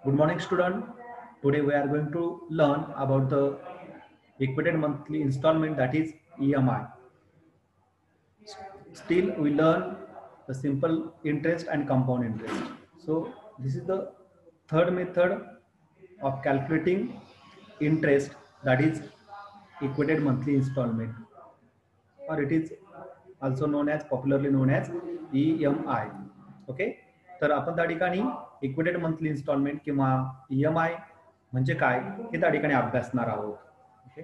Good morning, student. Today we are going to learn about the equated monthly installment, that is EMI. Still, we learn the simple interest and compound interest. So, this is the third method of calculating interest, that is equated monthly installment, or it is also known as popularly known as EMI. Okay, तर आपण त्या ठिकाणी इक्विटेड monthly instalment किंवा EMI म्हणजे काय हे त्या ठिकाणी अभ्यासणार आहोत. Okay,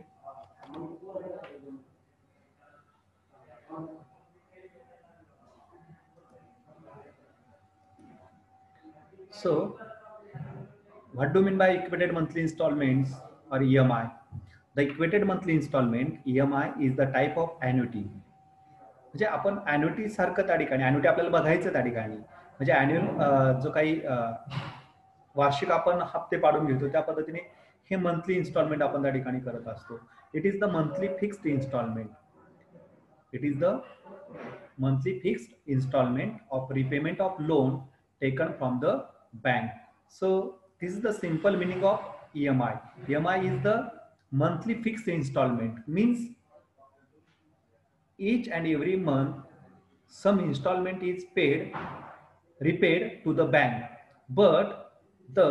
so what do you mean by equated monthly installments or EMI? The equated monthly installment EMI is the type of annuity. म्हणजे आपण ॲन्युटी सारखं त्या ठिकाणी ॲन्युटी आपल्याला बघायचं त्या ठिकाणी म्हणजे ॲन्युअल जो काही वार्षिक आपण हप्ते पाडून घेतो त्या पद्धतीने हे मंथली इन्स्टॉलमेंट आपण त्या ठिकाणी करत असतो. It is the monthly fixed instalment. It is the monthly fixed installment of repayment of loan taken from the bank. So this is the simple meaning of EMI. EMI is the monthly fixed installment, means each and every month some installment is repaid to the bank, but the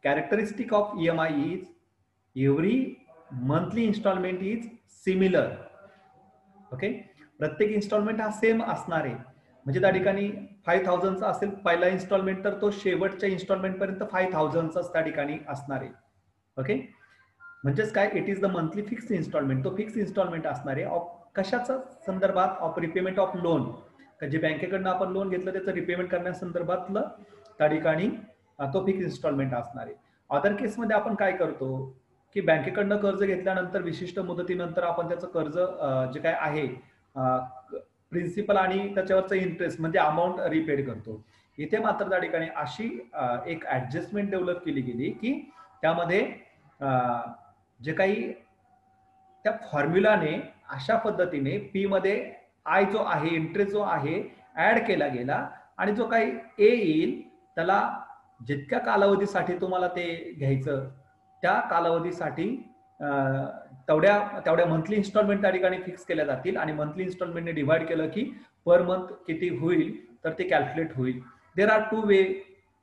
characteristic of EMI is every monthly installment is similar. Okay, प्रत्येक instalment हा same असणार आहे. म्हणजे त्या ठिकाणी 5000 असेल पहिला instalment तर तो शेवटच्या इन्स्टॉलमेंट पर्यंत 5000 त्या ठिकाणी असणार आहे. ओके, म्हणजेच काय, it is the monthly fixed instalment. तो फिक्स इन्स्टॉलमेंट असणार आहे कशाच्या संदर्भात, ऑफ रिपेमेंट ऑफ लोन. जे बँकेकडनं आपण लोन घेतलं त्याचं रिपेमेंट करण्यासंदर्भातलं त्या ठिकाणी तो फिक्स इन्स्टॉलमेंट असणार आहे. अदर केसमध्ये आपण काय करतो की बँकेकडनं कर्ज घेतल्यानंतर विशिष्ट मुदतीनंतर आपण त्याचं कर्ज जे काय आहे प्रिन्सिपल आणि त्याच्यावरचं इंटरेस्ट म्हणजे अमाऊंट रिपेड करतो. इथे मात्र त्या ठिकाणी अशी एक ऍडजस्टमेंट डेव्हलप केली गेली की त्यामध्ये जे काही त्या फॉर्म्युलाने अशा पद्धतीने पी मध्ये आय जो आहे, इंटरेस्ट जो आहे ऍड केला गेला आणि जो काही ए येईल त्याला जितक्या कालावधीसाठी तुम्हाला ते घ्यायचं त्या कालावधीसाठी तेवढ्या मंथली इन्स्टॉलमेंट त्या ठिकाणी फिक्स केल्या जातील आणि मंथली इन्स्टॉलमेंटने डिवाइड केलं की पर मंथ किती होईल तर ते कॅल्क्युलेट होईल. There are two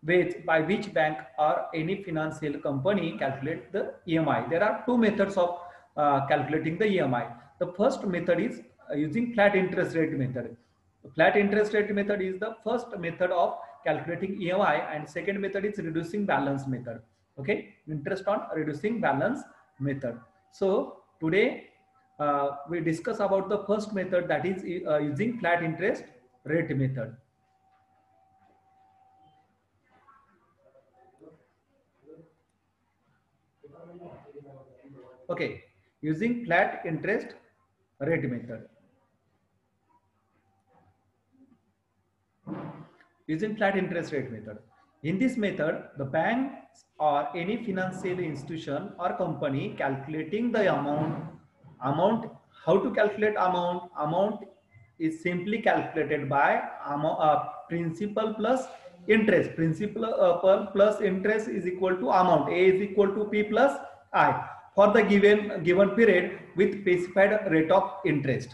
ways by which bank or any financial company calculate the EMI. There are two methods of calculating the EMI. The first method is using flat interest rate method. Flat interest rate method is the first method of calculating EMI, and second method is reducing balance method. Okay, interest on reducing balance method. So today we discuss about the first method, that is using flat interest rate method. Okay, using flat interest rate method. Using flat interest rate method. In this method, the banks or any financial institution or company calculating the amount. How to calculate amount? Amount is simply calculated by principal plus interest. Principal plus interest is equal to amount. A is equal to P plus I for the given period with specified rate of interest.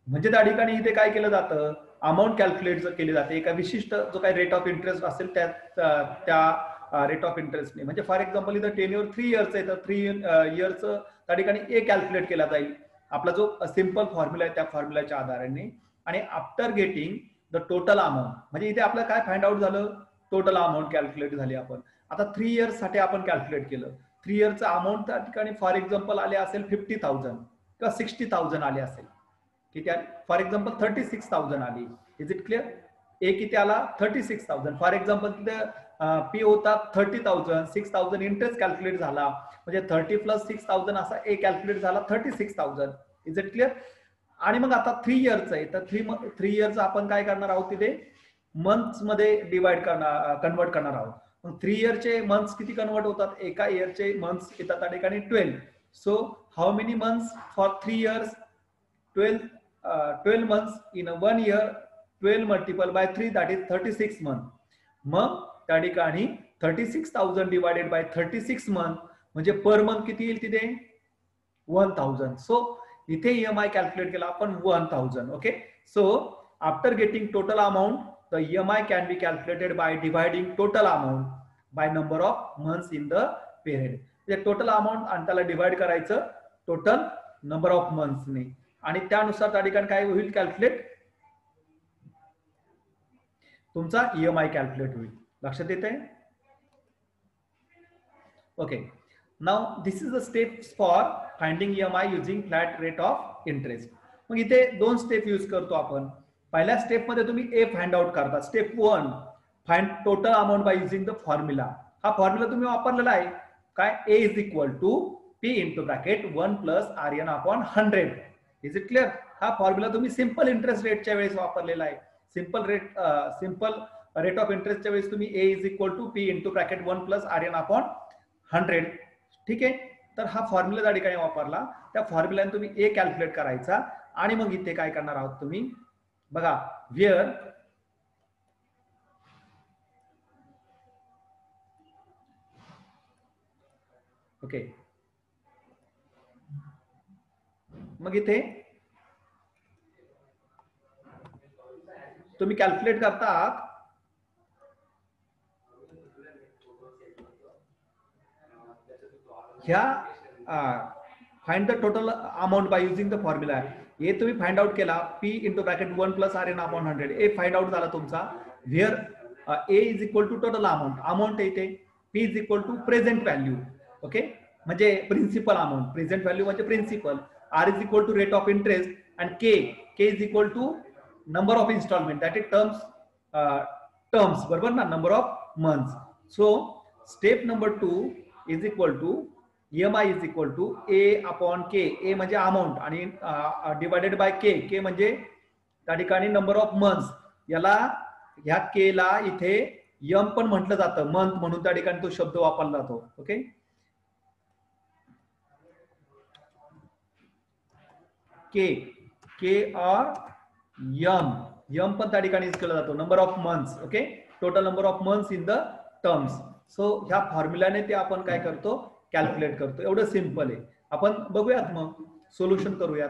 म्हणजे त्या ठिकाणी इथे काय केलं जातं, amount calculate केली जाते एका विशिष्ट जो काही रेट ऑफ इंटरेस्ट असेल त्या रेट ऑफ इंटरेस्टने. म्हणजे फॉर एक्झाम्पल इथं टेन्युअर 3 इयर्स आहे तर 3 इयर्सचं त्या ठिकाणी ए कॅल्क्युलेट केला जाईल आपला जो सिंपल फॉर्म्युला आहे त्या फॉर्म्युलाच्या आधाराने. आणि after getting the total amount, म्हणजे इथे आपलं काय फाइंड आउट झालं, टोटल अमाऊंट कॅल्क्युलेट झाली. आपण आता 3 इयर्स साठी आपण कॅल्क्युलेट केलं. 3 इयरचं अमाऊंट त्या ठिकाणी फॉर एक्झाम्पल आले असेल 50,000 किंवा 60,000 आले असेल की त्या फॉर एक्झाम्पल 36,000 आली. Is it clear? ए किती आला? 36,000. फॉर एक्झाम्पल तिथे पी होता 30,000, 6,000 इंटरेस्ट कॅल्क्युलेट झाला म्हणजे 30 प्लस 6,000 असा ए कॅल्क्युलेट झाला 36,000. Is it clear? आणि मग आता 3 इयर्सचं आहे तर 3 इयर्स आपण काय करणार आहोत, तिथे मंथ्स मध्ये कन्वर्ट करणार आहोत. मग 3 इयरचे मंथ्स किती कन्वर्ट होतात? एका इयरचे मंथ्स येतात त्या ठिकाणी 12. So how many months for 3 years? 12 months in a 1 year. 12 multiplied by 3, that is 36 months. मग त्या ठिकाणी 36,000 डिवायडेड बाय 36 मंथ म्हणजे पर मंथ किती येईल तिथे 1000. सो इथे EMI कॅल्क्युलेट केला आपण 1000. Okay, so after getting total amount the EMI can be calculated by dividing total amount by number of months in the period. म्हणजे टोटल अमाउंट आणि त्याला डिवाइड करायचं टोटल नंबर ऑफ मंथ्सने आणि त्यानुसार त्या ठिकाणी काय होईल कॅल्क्युलेट तुमचा EMI कॅल्क्युलेट होईल. लक्षात येत आहे? Okay, now this is the steps for finding EMI using flat rate of interest. मग इथे दोन स्टेप यूज करतो आपण. पहिल्या स्टेप मध्ये तुम्ही ए फाइंड आउट करता. Step 1 find total amount by using the formula. हा फॉर्म्युला तुम्ही वापरलेला आहे काय A is equal to P into bracket 1 plus RN upon 100. Is it clear? हा फॉर्म्युला तुम्ही सिंपल इंटरेस्ट रेटच्या वेळेस वापरलेला आहे. सिंपल रेट ऑफ इंटरेस्टच्या वेळेस तुम्ही A is equal to P into bracket 1 plus RN upon 100. ठीक आहे, तर हा फॉर्म्युला त्या ठिकाणी वापरला. त्या फॉर्म्युलाने तुम्ही ए कॅल्क्युलेट करायचा आणि मग इथे काय करणार आहोत तुम्ही बघा वेअर ओके, मग इथे तुम्ही कॅल्क्युलेट करता ह्या find the total amount by using the formula. हे तुम्ही फाइंड आउट केला P into bracket 1 plus RN upon 100. A find out झाला तुमचा. Where A is equal to total amount येते. P is equal to present value. Okay, म्हणजे principal amount. Present value म्हणजे principal. R is equal to rate of interest and K is equal to number of installment that is terms बरोबर ना, number of months. So step number 2 is equal to EMI is equal to A upon K. A म्हणजे amount आणि divided by के म्हणजे त्या ठिकाणी number of months. याला ह्या के ला इथे यम पण म्हटलं जातं मंथ म्हणून त्या ठिकाणी तो शब्द वापरला जातो. ओके, के और यम पण त्या ठिकाणी यूज केला जातो number of months. Okay, total number of months in the terms. So ह्या फॉर्म्युलाने ते आपण काय करतो कॅल्क्युलेट करतो. एवढं सिंपल आहे. आपण बघूयात मग सोल्युशन करूयात.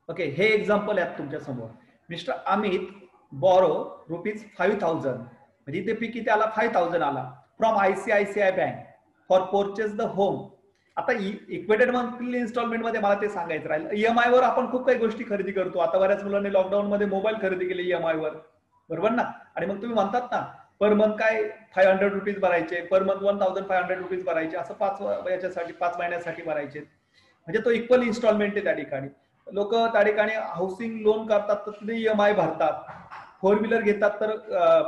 ओके, हे एक्झाम्पल आहे तुमच्या समोर. मिस्टर अमित बॉरो ₹5,000 म्हणजे इथे पी किती आला 5,000 आला from ICICI bank for purchase the home. आता इक्वेटेड मंथली इन्स्टॉलमेंट मध्ये मला ते सांगायचं राहिलं. EMI वर आपण खूप काही गोष्टी खरेदी करतो. आता बऱ्याच मुलांनी लॉकडाऊन मध्ये मोबाईल खरेदी केले EMI वर बरोबर ना. आणि मग तुम्ही म्हणतात ना पर मंथ काय ₹500 भरायचे, पर मंथ ₹1,500 भरायचे, असं 5 महिन्यासाठी भरायचे. म्हणजे तो इक्वल इन्स्टॉलमेंट आहे त्या ठिकाणी. लोक त्या ठिकाणी हाऊसिंग लोन करतात तर ते EMI भरतात. 4 व्हीलर घेतात तर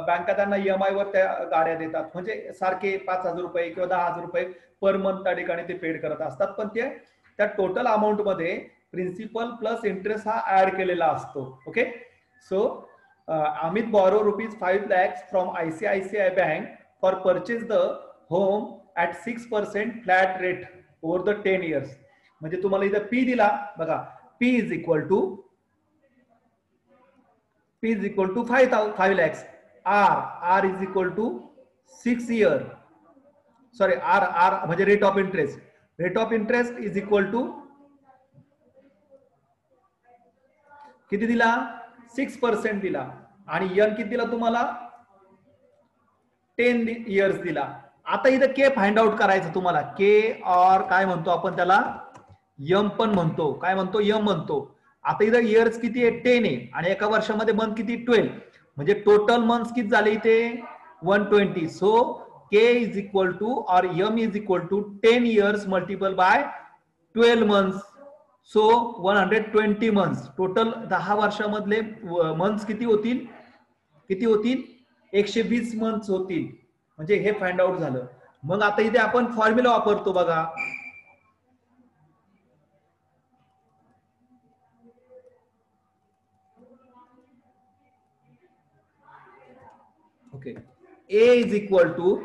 बँका त्यांना EMI वर त्या गाड्या देतात. म्हणजे सारखे ₹5,000 किंवा ₹10,000 पर मंथ त्या ठिकाणी ते पेड करत असतात. पण ते त्या टोटल अमाऊंट मध्ये प्रिन्सिपल प्लस इंटरेस्ट हा ऍड केलेला असतो. Okay, so Amit borrow ₹5 lakhs from ICICI bank for purchase the home at 6% flat rate over the 10 years. म्हणजे तुम्हाला इथं पी दिला बघा. P is equal to 5 lakhs. R is equal to 6 year. Sorry, R म्हणजे rate of interest. Rate of interest is equal to किती दिला 6% दिला आणि यन किती दिला तुम्हाला 10 years दिला. आता इथं के फाइंड आउट करायचं तुम्हाला. के और काय म्हणतो आपण त्याला यम पण म्हणतो. काय म्हणतो यम म्हणतो. आता इथं इयर्स किती आहे 10 आहे आणि एका वर्षामध्ये मंथ किती 12 म्हणजे टोटल मंथ्स किती झाले इथे 120. So K is equal to और यम is equal to 10 years multiple by 12 months. So 120 months. Total 10 वर्षामधले मंथ्स किती होतील 120 मंथ्स होतील. म्हणजे हे फाइंड आउट झालं. मग आता इथे आपण फॉर्म्युला वापरतो बघा. Okay, A is equal to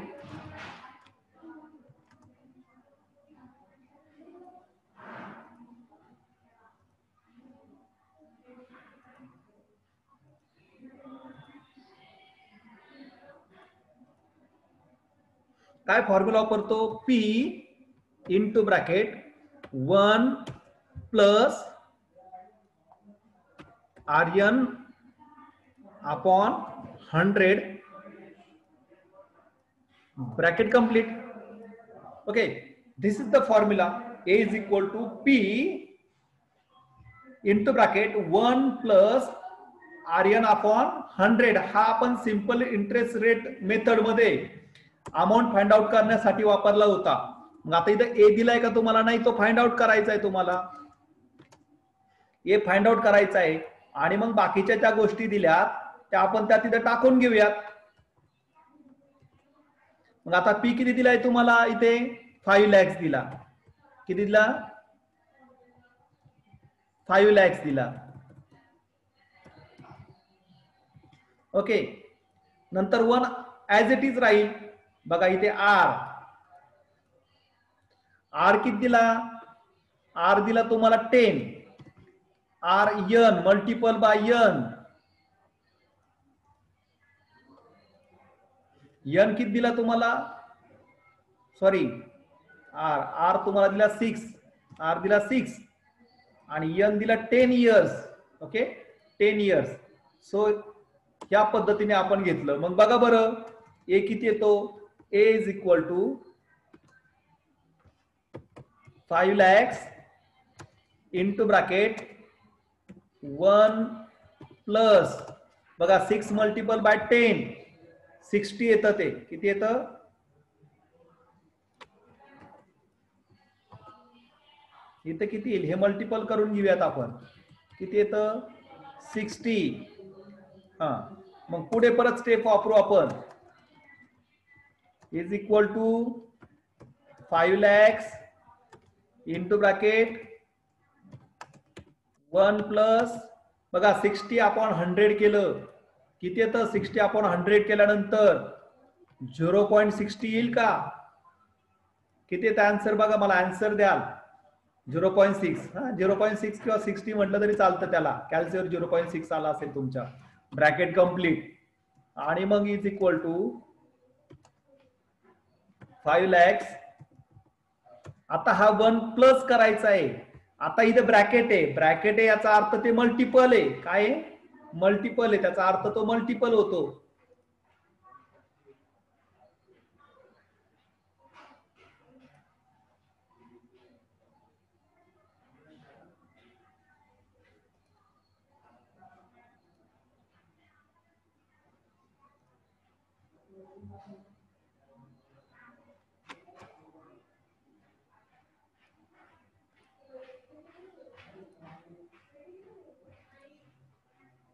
काय फॉर्म्युला वापरतो? P into bracket 1 plus RN upon 100 bracket complete. Okay, this is the formula. A is equal to P into bracket 1 plus RN upon 100. हा आपण सिंपल इंटरेस्ट रेट मेथड मध्ये amount find out करण्यासाठी वापरला होता. मग आता इथं ए दिलाय का तुम्हाला? नाही, तो फाइंड आउट करायचा आहे तुम्हाला. ए फाइंड आउट करायचा आहे आणि मग बाकीच्या त्या गोष्टी दिल्यात त्या आपण त्या तिथे टाकून घेऊयात. मग आता पी किती दिलाय तुम्हाला? इथे 5 lakhs दिला. किती दिला? 5 lakhs दिला. ओके, नंतर 1 ऍज इट इज राहील. बघा इथे आर किती दिला? आर दिला तुम्हाला 10. R N multiple by N किती दिला तुम्हाला? सॉरी, आर तुम्हाला दिला 6. आर दिला 6 आणि एन दिला 10 years. Okay, 10 years. सो या पद्धतीने आपण घेतलं. मग बघा बरं ए किती येतो? A is equal to 5 lakhs into bracket 1 plus बघा 6 मल्टिपल बाय 10 60 येतं. ते किती येतं? इथं किती येईल हे मल्टिपल करून घेऊयात आपण. किती येतं? 60. हा, मग पुढे परत स्टेप वापरू आपण. Is equal to 5 lakhs into bracket 1 plus बघा 60 अपॉन 100 केलं. किती येतं? 60 अपॉन 100 केल्यानंतर 0.60 येईल का? किती येतं आन्सर? बघा, मला आन्सर द्याल. 0.6. 0.6 किंवा 60 म्हटलं तरी चालतं. त्याला कॅल्सीवर 0.6 आला असेल तुमच्या. ब्रॅकेट कंप्लीट आणि मग इज इक्वल टू 5 lakhs. आता हा 1 प्लस करायचा आहे. आता इथे ब्रॅकेट आहे. ब्रॅकेट आहे याचा अर्थ ते मल्टिपल आहे. काय आहे? मल्टिपल आहे. त्याचा अर्थ तो मल्टिपल होतो.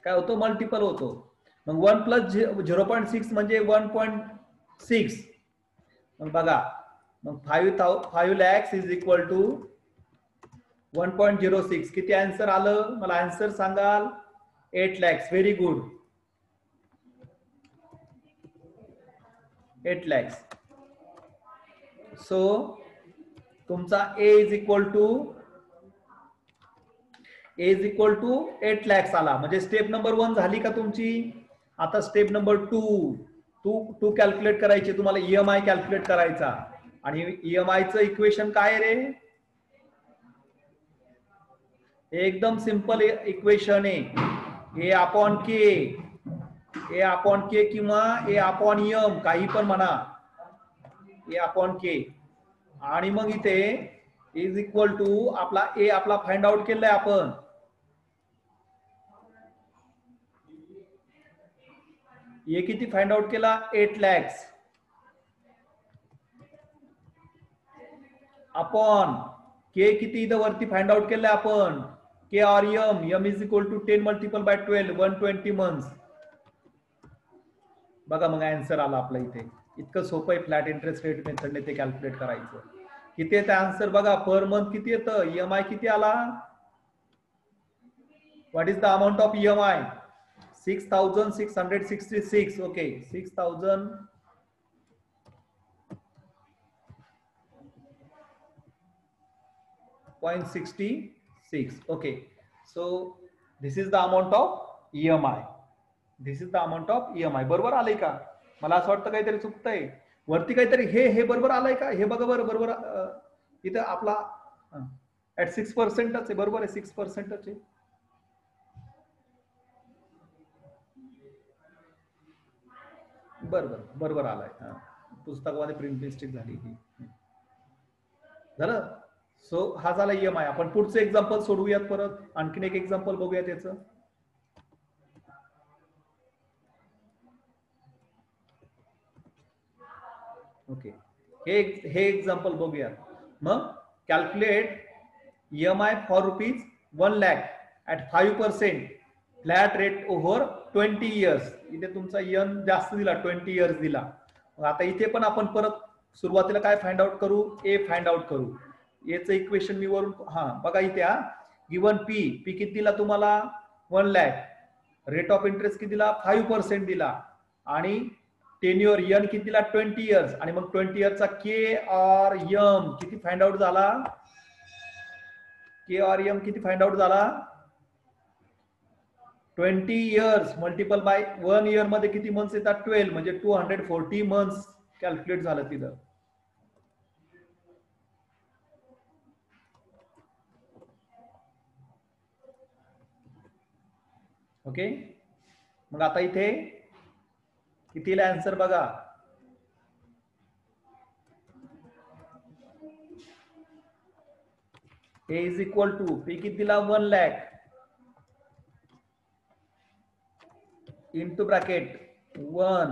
काय होतो? मल्टिपल होतो. मग 1 प्लस 0.6 म्हणजे 1.6. मग बघा, मग 5 lakhs इज इक्वल टू 1.06. किती आन्सर आलं? मला आन्सर सांगाल? 8 lakhs. Very good, 8 lakhs. So तुमचा ए इज इक्वल टू 8 lakhs आला. म्हणजे स्टेप नंबर 1 झाली का तुमची? आता स्टेप नंबर 2 कॅल्क्युलेट करायची तुम्हाला. ईएमआय कॅल्क्युलेट करायचा. आणि ईएमआय चं इक्वेशन काय रे? एकदम सिंपल इक्वेशन आहे. ए अपॉन के किंवा ए अपॉन एम काही पण म्हणा. ए अपॉन के आणि मग इथे इज इक्वल टू आपला फाइंड आउट केलाय आपण. ए किती फाइंड आउट केला? 8 lakhs अपॉन के किती इथं वरती फाइंड आउट केलंय आपण? K R M is equal to 10 multiple by 12 120 months. बघा मग आन्सर आला आपला इथे. इतकं सोपं आहे फ्लॅट इंटरेस्ट रेट मेथडने ते कॅल्क्युलेट करायचं. किती येतं आन्सर? बघा पर मंथ किती येतं? ईएमआय किती आला? What is the amount of EMI? 6,666. Okay, 6,000.66. Okay, so this is the amount of EMI. बरोबर आले का? मला असं वाटतं काहीतरी चुकतंय. वरती काहीतरी हे बरोबर आलंय का? हे बघा बरं, बरोबर इथं आपला ऍट 6% आहे, बरोबर आहे, 6% आहे. बरोबर आलाय. पुस्तकामध्ये प्रिंट मिस्टेक झाली ही. झालं. सो हा झाला EMI. आपण पुढचं एक्झाम्पल सोडवूयात परत. आणखीन एक एक्झाम्पल बघूयात याचं. ओके, हे एक्झाम्पल बघूया. मग calculate EMI for ₹1 lakh at 5% flat rate over 20 years. इथे तुमचा यन जास्त दिला, 20 इयर्स दिला. आता इथे पण आपण परत सुरुवातीला काय फाइंड आउट करू? ए फाइंड आउट करू. एचं इक्वेशन मी वरून बघा इथे गिवन पी किती दिला तुम्हाला? 1 lakh. रेट ऑफ इंटरेस्ट किती दिला? 5% दिला. आणि टेन्युअर यन किती दिला? 20 इयर्स. आणि मग 20 इयरचा KRM किती फाइंड आउट झाला? KRM किती फाइंड आउट झाला? 20 इयर्स मल्टिपल बाय 1 इयर मध्ये किती मंथ्स येतात? 12, म्हणजे 240 मंथ्स कॅल्क्युलेट झालं तिथं. ओके, मग आता इथे कितीला आन्सर बघा. A is equal to P किती दिला? 1 lakh into bracket 1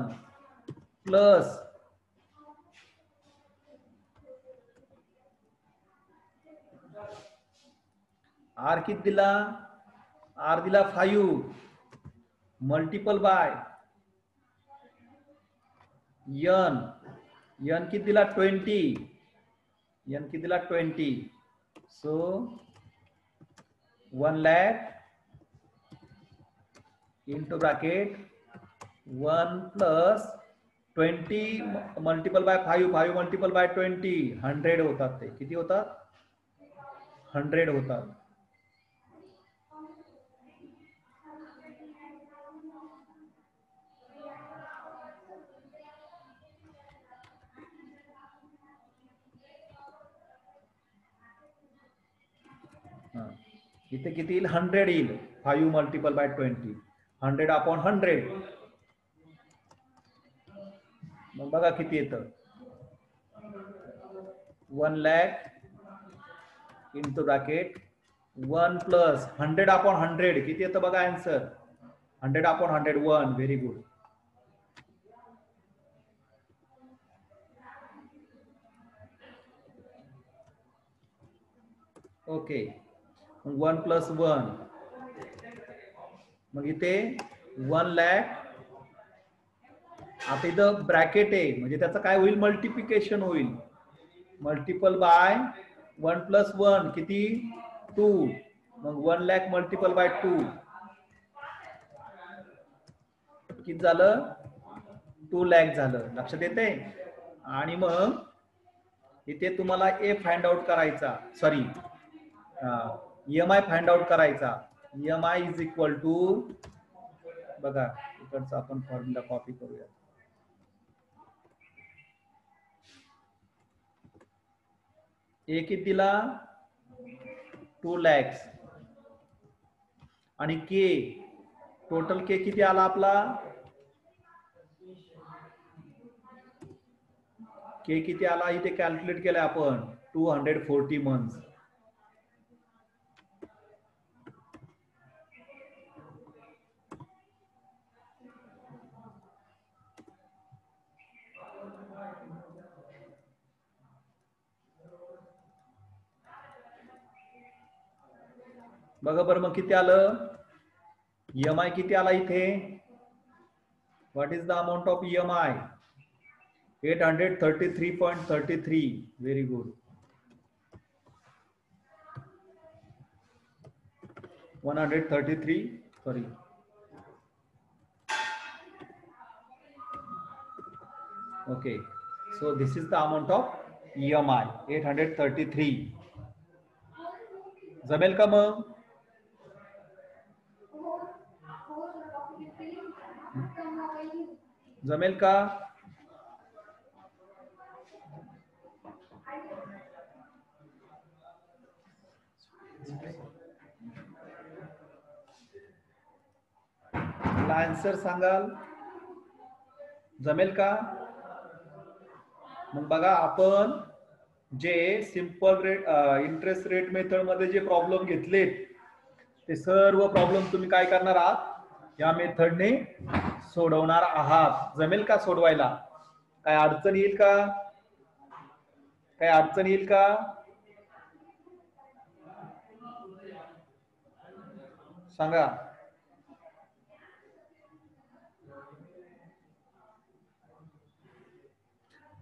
plus R किती दिला? R दिला 5 मल्टिपल बाय यन किती दिला? 20. यन किती दिला? 20. So 1 lakh into bracket 1 plus 20 multiple bye 5 multiple bye 20 100 होतात. ते किती होतात? 100 होतात. इथे किती येईल? 100 येईल. 5 मल्टिपल बाय 20 100 अपॉन 100. मग बघा किती येतं? 1 lakh into bracket 1 plus 100 upon 100 किती येतं बघा answer? 100 upon 100 1. Very good. Okay, 1 plus 1 मग इथे 1 lakh. आता इथं ब्रॅकेट आहे म्हणजे त्याचं काय होईल? मल्टिप्लिकेशन होईल. मल्टिपल बाय 1 प्लस 1 किती? 2. मग 1 lakh मल्टिपल बाय 2 किती झालं? 2 lakh झालं. लक्षात येते? आणि मग इथे तुम्हाला ए फाइंड आउट करायचा, सॉरी EMI फाइंड आउट करायचा. EMI इज इक्वल टू, बघा इकडचा आपण फॉर्म्युला कॉपी करूया. ए किती दिला? 2 lakhs. आणि के टोटल के किती आला आपला? के किती आला? इथे कॅल्क्युलेट केलाय आपण 240 मंथ्स. बघा बरं मग किती आलं? EMI किती आला इथे? What is the amount of EMI? 833.33. Very good. 133, sorry. Okay, so this is the amount of EMI 833. जमेल का मग? जमेल का? आन्सर सांगाल? जमेल का? मग बघा, आपण जे simple rate interest rate method मध्ये जे प्रॉब्लेम घेतलेत ते सर्व प्रॉब्लेम तुम्ही काय करणार आहात, या मेथडने सोडवणार आहात. जमेल का सोडवायला? काय अडचण येईल का? काय अडचण येईल का? सांगा.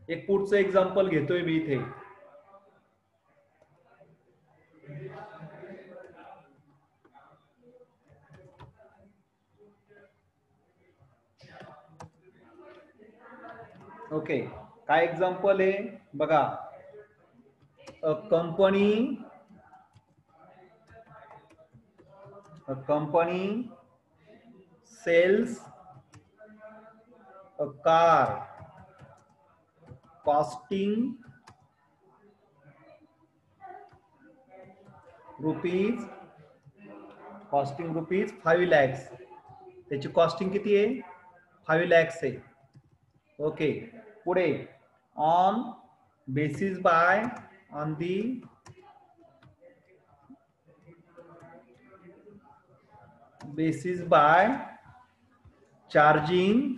एक पुढचं एक्झाम्पल घेतोय मी इथे. ओके, काय एक्झाम्पल आहे बघा. A company sales a car costing rupees 5 lakhs. त्याची कॉस्टिंग किती आहे? 5 lakhs आहे. ओके, पुढे on basis by on the basis by charging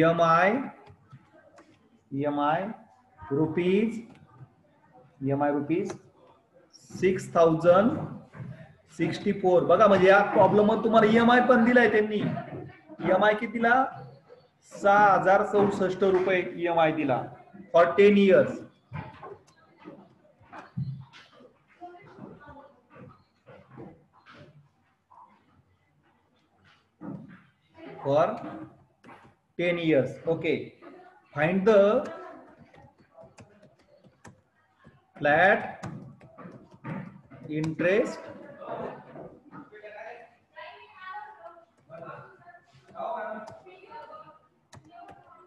EMI rupees 6064. बघा, म्हणजे या प्रॉब्लेम मध्ये तुम्हाला EMI पण दिलाय त्यांनी. EMI कितीला? 6064 रुपये EMI दिला for 10 years. For 10 years. Okay, find the flat interest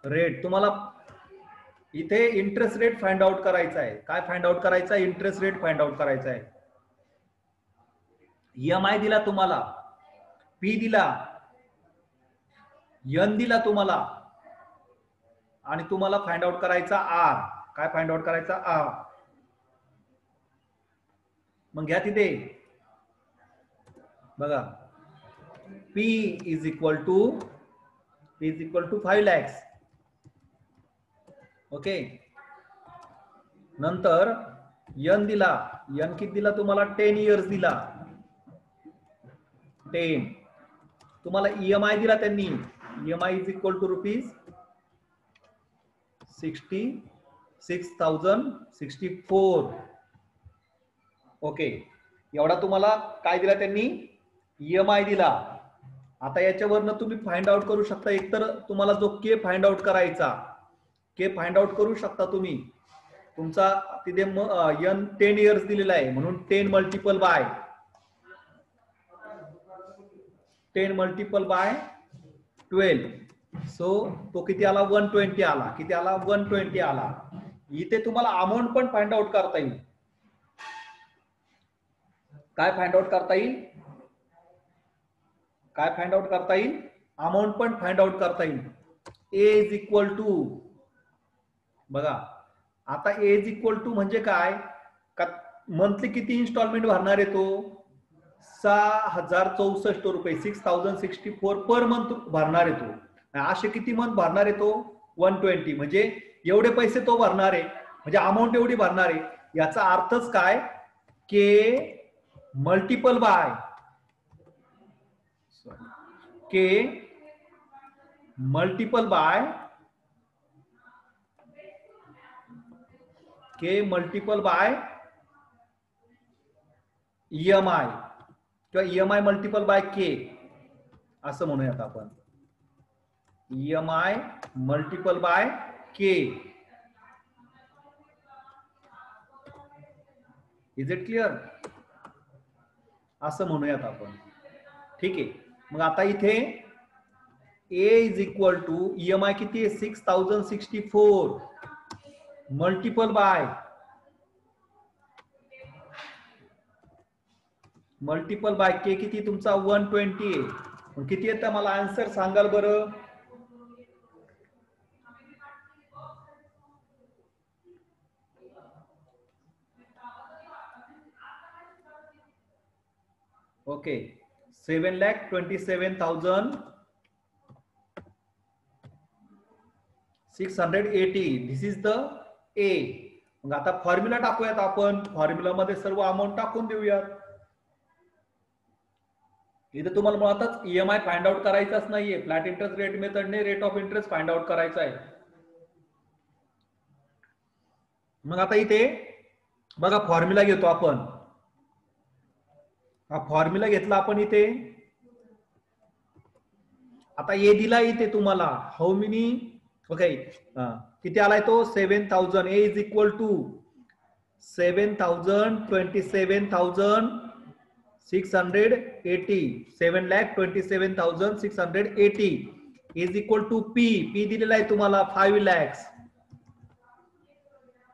rate. तुम्हाला इथे इंटरेस्ट रेट फाइंड आउट करायचा आहे. काय फाइंड आउट करायचा आहे? इंटरेस्ट रेट फाइंड आउट करायचा आहे. EMI दिला तुम्हाला, P दिला, N दिला तुम्हाला, आणि तुम्हाला फाइंड आउट करायचा R. काय फाइंड आउट करायचा? R. मग घ्या तिथे बघा, P is equal to 5 lakhs. Okay, नंतर N दिला. N किती दिला तुम्हाला? 10 years दिला. 10. तुम्हाला EMI दिला त्यांनी. EMI is equal to rupees 6064. Okay, एवढा तुम्हाला काय दिला त्यांनी? EMI दिला. आता याच्यावरनं तुम्ही फाइंड आउट करू शकता. एकतर तुम्हाला जो के फाइंड आउट करायचा, के फाइंड आउट करू शकता तुम्ही. तुमचा तिथे N 10 years दिलेला आहे, म्हणून 10 मल्टिपल बाय 12. सो तो किती आला? 120 आला. किती आला? 120 आला. इथे तुम्हाला अमाऊंट पण फाइंड आउट करता येईल. काय फाइंड आउट करता येईल? काय फाइंड आउट करता येईल? अमाऊंट पण फाइंड आउट करता येईल. ए इज इक्वल टू, बघा आता ए इज इक्वल टू म्हणजे काय? का मंथली किती इन्स्टॉलमेंट भरणार आहे तो? 6064 रुपये, 6064 पर मंथ भरणार आहे तो. असे किती मंथ भरणार आहे तो? 120. म्हणजे एवढे पैसे तो भरणार आहे, म्हणजे अमाऊंट एवढी भरणार आहे. याचा अर्थच काय? के मल्टिपल बाय EMI किंवा EMI मल्टिपल बाय के असं म्हणूयात आपण. EMI multiple bye K. Is it clear? असं म्हणूयात आपण. ठीक आहे, मग आता इथे ए इज इक्वल टू EMI किती आहे? 6064 मल्टिपल बाय मल्टिपल बाय के किती तुमचा 120 आहे. किती येतं मला आन्सर सांगाल बरं. ओके 7,27,680. दिस इज द ए. मग आता फॉर्म्युला टाकूयात आपण. फॉर्म्युलामध्ये सर्व अमाऊंट टाकून देऊयात. इथे तुम्हाला मुळातच ईएमआय फाइंड आउट करायचाच नाहीये. फ्लॅट इंटरेस्ट रेट मेथडने rate of interest find out करायचा आहे. मग आता इथे बघा फॉर्म्युला घेतो आपण. हा फॉर्म्युला घेतला आपण इथे. आता ए दिला इथे तुम्हाला हाऊ मेनी. ओके किती आलाय तो 7,000. A is equal to 7,27,680. 7,27,680 is equal to P. P दिलेला आहे तुम्हाला 5 lakhs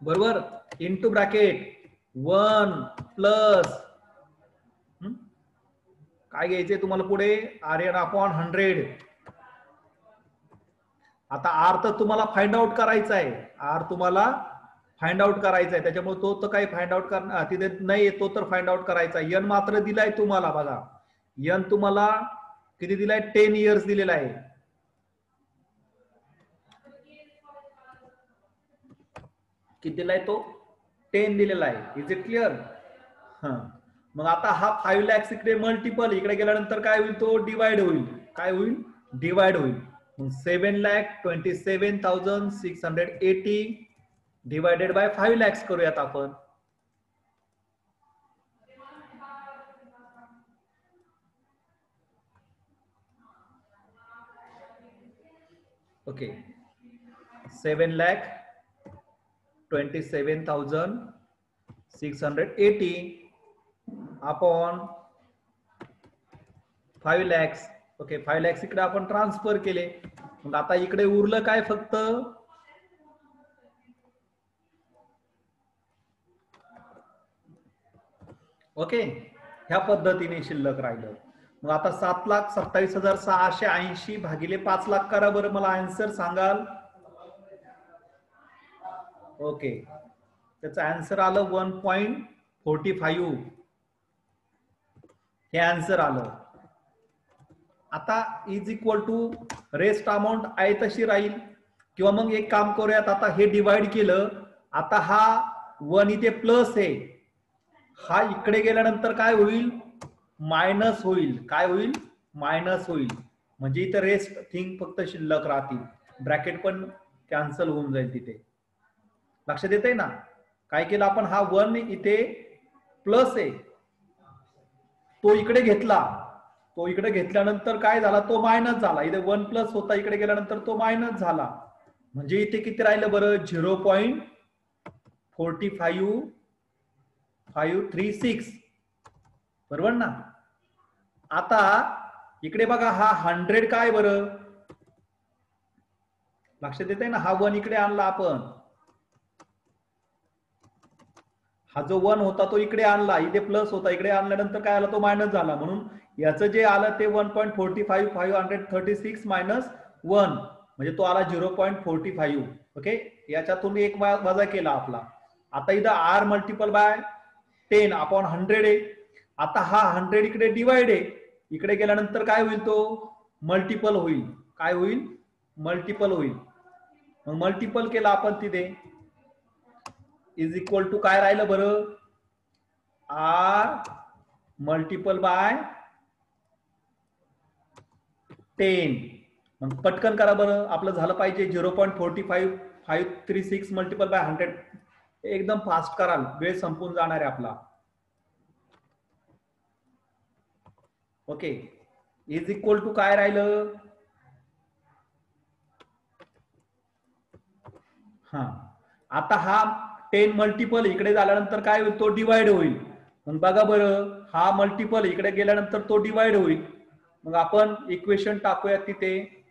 बरोबर. इंटू ब्रॅकेट 1 प्लस काय घ्यायचंय तुम्हाला पुढे आर अपॉन 100. आता आर तर तुम्हाला फाइंड आउट करायचा आहे. आर तुम्हाला फाइंड आउट करायचा आहे. त्याच्यामुळे तो तर काही फाइंड आउट करणार तिथे नाही. तो तर फाइंड आउट करायचा. एन मात्र दिलाय तुम्हाला. बघा एन तुम्हाला किती दिलाय 10 years दिलेला आहे. किती दिलाय तो 10 दिलेला आहे. Is it clear. मग आता हा 5 lakhs इकडे मल्टिपल इकडे गेल्यानंतर काय होईल तो डिवाइड होईल. काय होईल डिवाइड होईल. 7,27,680 डिवायडेड बाय 5 lakhs करूयात आपण. Okay 7,27,680 upon 5 lakhs. Okay 5 lakhs इकडे आपण ट्रान्सफर केले. मग आता इकडे उरलं काय फक्त ओके ह्या पद्धतीने शिल्लक राहिलं. मग आता 7,27,680 भागिले 5 लाख करा बरं. मला आन्सर सांगाल. ओके त्याचं आन्सर आलं 1.45. हे आन्सर आलं. आता is equal to rest amount आहे तशी राहील. किंवा मग एक काम करूयात. आता हे डिवाइड केलं. आता हा 1 इथे प्लस आहे. हा इकडे गेल्यानंतर काय होईल मायनस होईल. काय होईल मायनस होईल. म्हणजे इथं रेस्ट थिंग फक्त शिल्लक राहतील. ब्रॅकेट पण कॅन्सल होऊन जाईल तिथे. लक्षात येतंय ना. काय केलं आपण हा 1 इथे प्लस आहे तो इकडे घेतला. तो इकडे घेतल्यानंतर काय झाला तो मायनस झाला. इथे 1 प्लस होता इकडे गेल्यानंतर तो मायनस झाला. म्हणजे इथे किती राहिलं बरं 0.45536 बरोबर ना. आता इकडे बघा हा 100 काय बरं लक्षात येते ना. हा 1 इकडे आणला आपण. हा जो 1 होता तो इकडे आणला. इथे प्लस होता इकडे आणल्यानंतर काय आला तो मायनस झाला. म्हणून याचं जे आलं ते 1.45536 मायनस 1 म्हणजे तो आला 0.45. ओके याच्यातून एक वजा केला आपला. आता इथं आर मल्टिपल बाय 10 अपॉन 100 आहे. आता हा 100 इकडे डिवाइड आहे. इकडे गेल्यानंतर काय होईल तो मल्टिपल होईल. काय होईल मल्टिपल होईल. मग मल्टिपल केला आपण तिथे इज इक्वल टू काय राहिलं बरं आर मल्टिपल बाय 10. मग पटकन करा बरं. आपलं झालं पाहिजे 0.45536 मल्टिपल बाय 100. एकदम फास्ट कराल वेळ संपून जाणार आहे आपला. ओके इज इक्वल टू काय राहिलं आता हा 10 मल्टिपल इकडे झाल्यानंतर काय होईल तो डिवाइड होईल. मग बघा बरं हा मल्टिपल इकडे गेल्यानंतर तो डिवाइड होईल. मग आपण इक्वेशन टाकूया तिथे.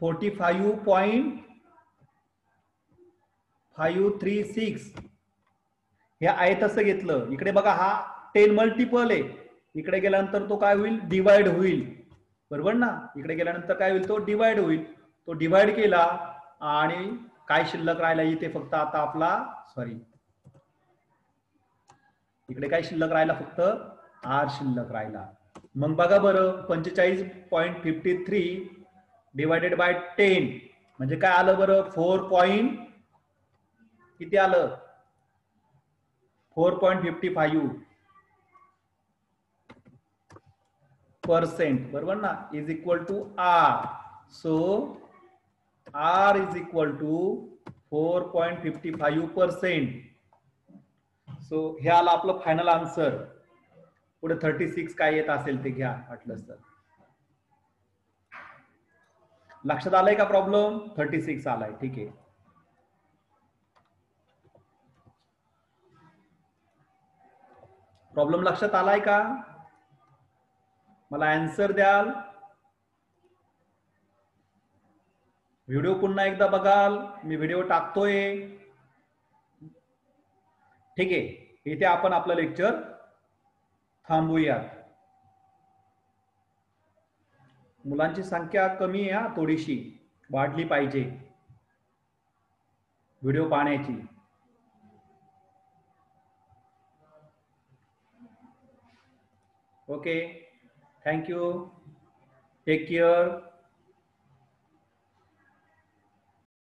45.536 हे आहे तसं घेतलं. इकडे बघा हा 10 मल्टिपल आहे, इकडे गेल्यानंतर तो काय होईल, डिवाइड होईल, बरोबर ना. इकडे गेल्यानंतर काय होईल, तो डिवाइड होईल. तो डिवाइड केला आणि काय शिल्लक राहिला इथे फक्त आता आपला, सॉरी इकडे काय शिल्लक राहिला, फक्त आर शिल्लक राहिला. मग बघा बरं, 45.53 डिवायडेड बाय 10 म्हणजे काय आलं बरं, 4 किती आलं, 4.55%, बरोबर ना, is equal to R. So R is equal to 4.55%. So हे आलं आपलं फायनल आन्सर. पुढे 36 काय येत असेल ते घ्या वाटलं तर. लक्षात आलंय का प्रॉब्लेम, 36 आलाय, ठीक आहे. प्रॉब्लेम लक्षात आलाय का, मला आन्सर द्याल. व्हिडिओ पुन्हा एकदा बघाल, मी व्हिडिओ टाकतोय, ठीक आहे. इथे आपण आपलं लेक्चर थांबूयात. मुलांची संख्या कमी आहे, थोडीशी वाढली पाहिजे व्हिडिओ पाहण्याची. Okay, thank you, take care.